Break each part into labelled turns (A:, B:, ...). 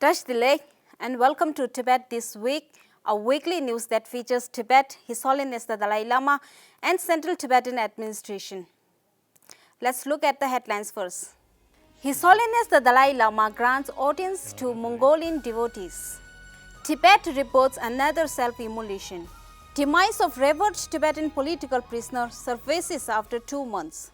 A: Touch the leg and welcome to Tibet This Week, a weekly news that features Tibet, His Holiness the Dalai Lama and Central Tibetan Administration. Let's look at the headlines first. His Holiness the Dalai Lama grants audience to Mongolian devotees. Tibet reports another self-immolation. Demise of revered Tibetan political prisoner surfaces after 2 months.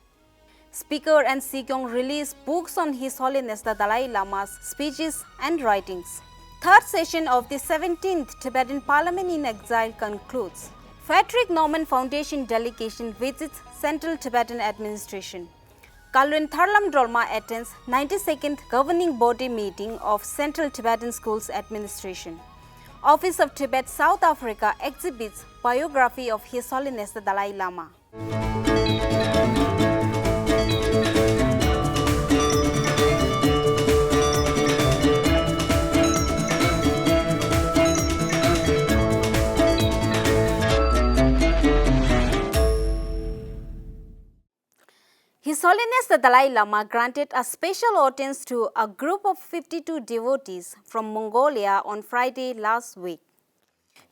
A: Speaker and Sikyong release books on His Holiness the Dalai Lama's speeches and writings. Third session of the 17th Tibetan Parliament-in-Exile concludes. Friedrich Naumann Foundation delegation visits Central Tibetan Administration. Kalon Tharlam Dolma attends 92nd Governing Body meeting of Central Tibetan Schools Administration. Office of Tibet, South Africa exhibits biography of His Holiness the Dalai Lama. His Holiness the Dalai Lama granted a special audience to a group of 52 devotees from Mongolia on Friday last week.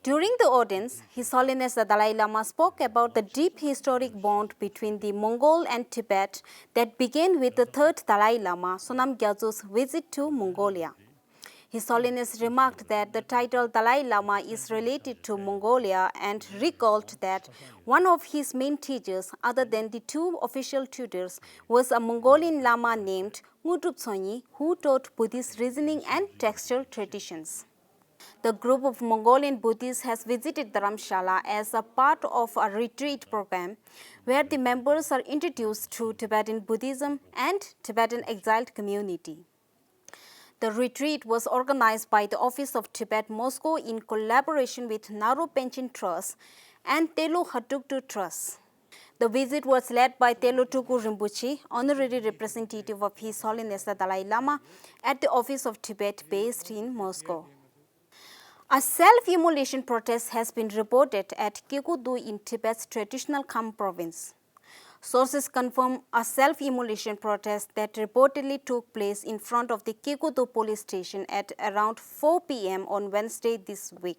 A: During the audience, His Holiness the Dalai Lama spoke about the deep historic bond between the Mongol and Tibet that began with the third Dalai Lama, Sonam Gyatso's visit to Mongolia. His Holiness remarked that the title Dalai Lama is related to Mongolia and recalled that one of his main teachers, other than the two official tutors, was a Mongolian Lama named Ngutrup Tsonyi, who taught Buddhist reasoning and textual traditions. The group of Mongolian Buddhists has visited Dharamshala as a part of a retreat program where the members are introduced to Tibetan Buddhism and Tibetan exiled community. The retreat was organized by the Office of Tibet, Moscow in collaboration with Naro Pension Trust and Telo Hatuktu Trust. The visit was led by Telo Tuku Rinpoche, honorary representative of His Holiness the Dalai Lama at the Office of Tibet based in Moscow. A self-immolation protest has been reported at Kekudu in Tibet's traditional Kham province. Sources confirm a self-immolation protest that reportedly took place in front of the Kekudu police station at around 4 p.m. on Wednesday this week.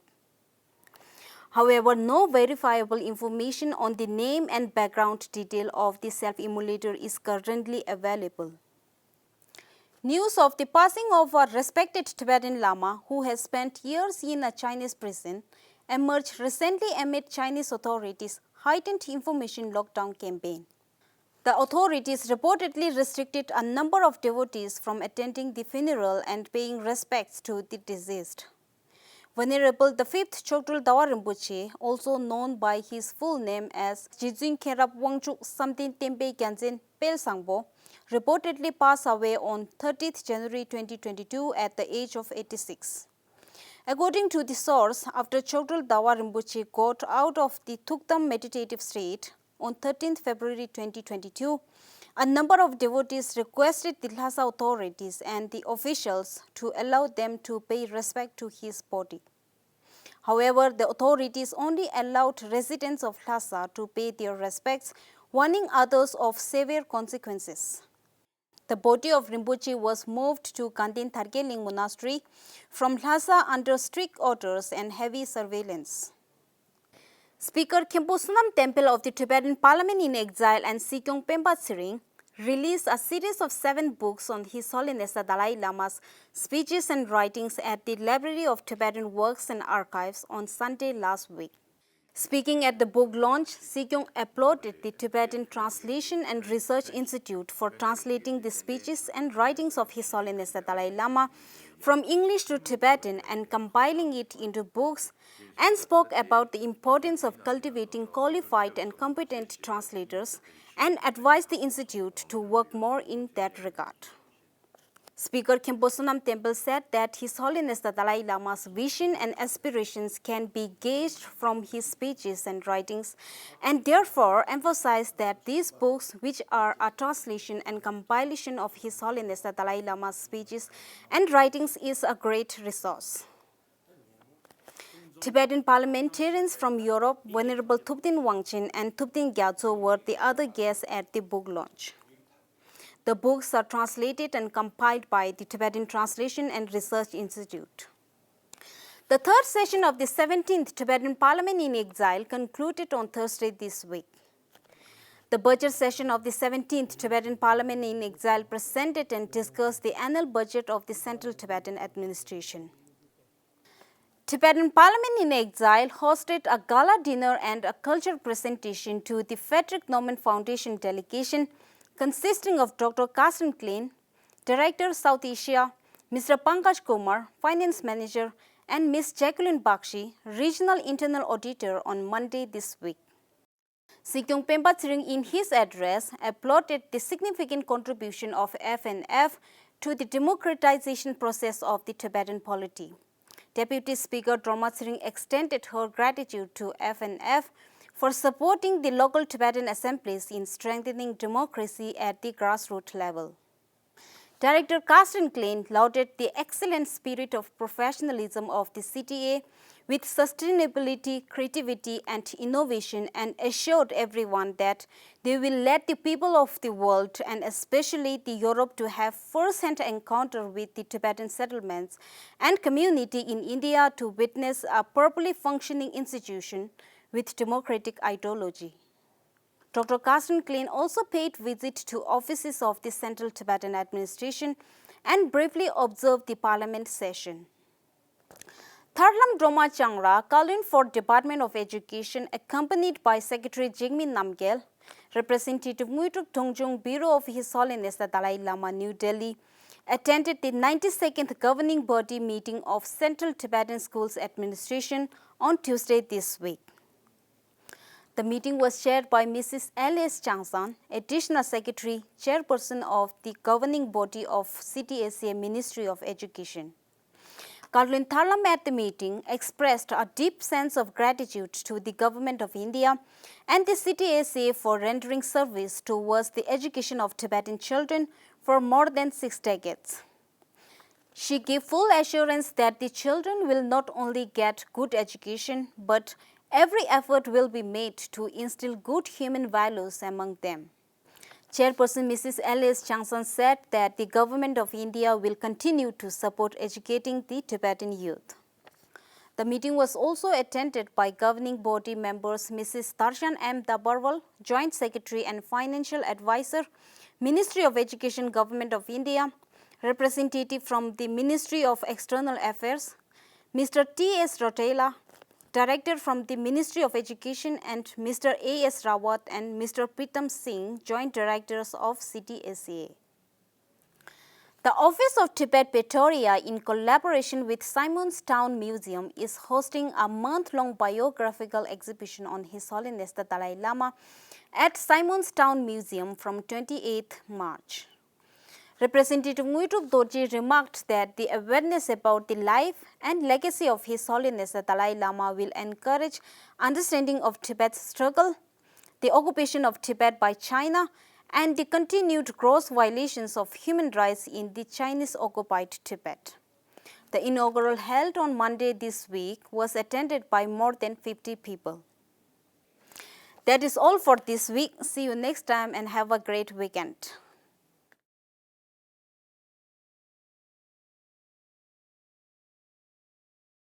A: However, no verifiable information on the name and background detail of the self-immolator is currently available. News of the passing of a respected Tibetan Lama who has spent years in a Chinese prison emerged recently amid Chinese authorities' heightened information lockdown campaign. The authorities reportedly restricted a number of devotees from attending the funeral and paying respects to the deceased. Venerable the 5th Choktrul Dawa Rinpoche, also known by his full name as Jizun Kherap Wangchuk Samtin Tempe Gyanzen Pel Sangbo, reportedly passed away on 30th January 2022 at the age of 86. According to the source, after Choktrul Dawa Rinpoche got out of the Thuktam meditative state on 13th February 2022, a number of devotees requested the Lhasa authorities and the officials to allow them to pay respect to his body. However, the authorities only allowed residents of Lhasa to pay their respects, warning others of severe consequences. The body of Rinpoche was moved to Kandin Thargeling Monastery from Lhasa under strict orders and heavy surveillance. Speaker Khenpo Sunam Temple of the Tibetan Parliament-in-Exile and Sikyong Pemba Tsering released a series of 7 books on His Holiness the Dalai Lama's speeches and writings at the Library of Tibetan Works and Archives on Sunday last week. Speaking at the book launch, Sikyong applauded the Tibetan Translation and Research Institute for translating the speeches and writings of His Holiness the Dalai Lama from English to Tibetan and compiling it into books, and spoke about the importance of cultivating qualified and competent translators and advised the Institute to work more in that regard. Speaker Khenpo Sunam Temple said that His Holiness the Dalai Lama's vision and aspirations can be gauged from his speeches and writings, and therefore emphasized that these books, which are a translation and compilation of His Holiness the Dalai Lama's speeches and writings, is a great resource. Tibetan parliamentarians from Europe, Venerable Thupten Wangchen and Thupten Gyatso were the other guests at the book launch. The books are translated and compiled by the Tibetan Translation and Research Institute. The third session of the 17th Tibetan Parliament-in-Exile concluded on Thursday this week. The budget session of the 17th Tibetan Parliament-in-Exile presented and discussed the annual budget of the Central Tibetan Administration. Tibetan Parliament-in-Exile hosted a gala dinner and a cultural presentation to the Friedrich Naumann Foundation delegation consisting of Dr. Carsten Klein, Director South Asia, Mr. Pankaj Kumar, Finance Manager, and Ms. Jacqueline Bakshi, Regional Internal Auditor, on Monday this week. Sikyong in his address applauded the significant contribution of FNF to the democratization process of the Tibetan polity. Deputy Speaker Dolma extended her gratitude to FNF for supporting the local Tibetan assemblies in strengthening democracy at the grassroots level. Director Carsten Klein lauded the excellent spirit of professionalism of the CTA with sustainability, creativity, and innovation, and assured everyone that they will let the people of the world, and especially the Europe, to have first-hand encounter with the Tibetan settlements and community in India to witness a properly functioning institution with democratic ideology. Dr. Carsten Klein also paid visit to offices of the Central Tibetan Administration and briefly observed the parliament session. Tharlam Dolma Changra, Kalon for Department of Education, accompanied by Secretary Jigme Namgyal, Representative Muitruk Dongjong, Bureau of His Holiness the Dalai Lama, New Delhi, attended the 92nd Governing Body meeting of Central Tibetan Schools Administration on Tuesday this week. The meeting was chaired by Mrs. L.S. Changsan, Additional Secretary, Chairperson of the Governing Body of CTSA Ministry of Education. Kalon Tharlam at the meeting expressed a deep sense of gratitude to the Government of India and the CTSA for rendering service towards the education of Tibetan children for more than 6 decades. She gave full assurance that the children will not only get good education, but every effort will be made to instill good human values among them. Chairperson Mrs. L.S. Changsan said that the Government of India will continue to support educating the Tibetan youth. The meeting was also attended by Governing Body members Mrs. Darshan M. Dabarwal, Joint Secretary and Financial Advisor, Ministry of Education, Government of India, representative from the Ministry of External Affairs, Mr. T.S. Rotela, Director from the Ministry of Education, and Mr. A.S. Rawat and Mr. Pritam Singh, Joint Directors of CTSA. The Office of Tibet Pretoria, in collaboration with Simon's Town Museum, is hosting a month-long biographical exhibition on His Holiness the Dalai Lama at Simon's Town Museum from 28th March. Representative Muitruk Dorji remarked that the awareness about the life and legacy of His Holiness the Dalai Lama will encourage understanding of Tibet's struggle, the occupation of Tibet by China, and the continued gross violations of human rights in the Chinese-occupied Tibet. The inaugural, held on Monday this week, was attended by more than 50 people. That is all for this week. See you next time and have a great weekend.